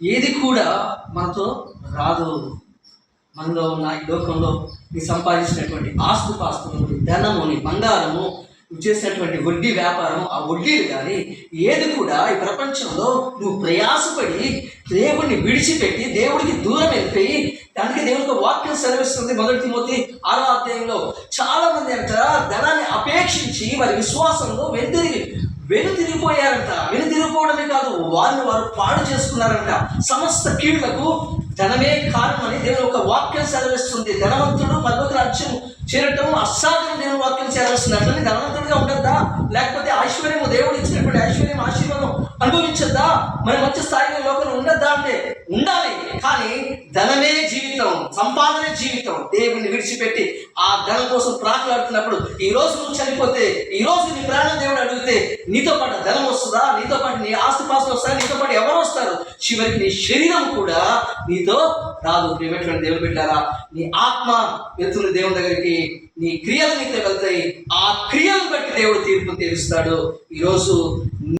ఏది కూడా మనతో రాదు. మనలో ఉన్న ఈ లోకంలో నువ్వు సంపాదించినటువంటి ఆస్తుపాస్తులు, ధనము, నీ బంగారము, నువ్వు చేసినటువంటి వడ్డీ వ్యాపారం, ఆ వడ్డీలు కానీ ఏది కూడా ఈ ప్రపంచంలో నువ్వు ప్రయాసపడి దేవుడిని విడిచిపెట్టి దేవుడికి దూరం వెళ్ళిపోయి, అందుకే దేవునికి వాక్యం సెలవిస్తుంది. 1 తిమోతి 6వ అధ్యాయంలో చాలా మంది అంట ధనాన్ని అపేక్షించి వారి విశ్వాసంలో వెనుతిరిగిపోయారంట. వెనుతిరిగిపోవడమే కాదు, వారిని వారు పాడు చేసుకున్నారంట. సమస్త కీళ్లకు ధనమే కారణమని దేవుని ఒక వాక్యం సెలవిస్తుంది. ధనవంతుడు పరలోక రాజ్యం చేరటం అసాధ్యం దేవుని వాక్యం సెలవిస్తుంది. అట్లనే ధనవంతుడిగా ఉండద్దా? లేకపోతే ఐశ్వర్యము, దేవుడు ఇచ్చినటువంటి ఐశ్వర్యం, ఆశీర్వాదం అనుభవించద్దా? మరి మంచి స్థాయిలో లోకంలో ఉండద్దా అంటే ఉండాలి. కానీ ధనమే జీవితం, సంపాదనే జీవితం. దేవుడిని విడిచిపెట్టి ఆ ధనం కోసం ప్రాకులాడుతున్నప్పుడు, ఈ రోజు నువ్వు చనిపోతే, ఈ రోజు నీ ప్రాణం దేవుడు అడిగితే నీతో పాటు ధనం వస్తుందా? నీతో పాటు నీ ఆస్తిపాస్తులు వస్తారా? నీతో పాటు ఎవరు వస్తారు? చివరికి నీ శరీరం కూడా నీతో రాదు. ప్రియమైనటువంటి దేవుని బిడ్డలారా, నీ ఆత్మ వెళ్తుంది దేవుని దగ్గరికి, నీ క్రియలు నీతో వెళ్తాయి. ఆ క్రియలను బట్టి దేవుడు తీర్పు తీరుస్తాడు. ఈరోజు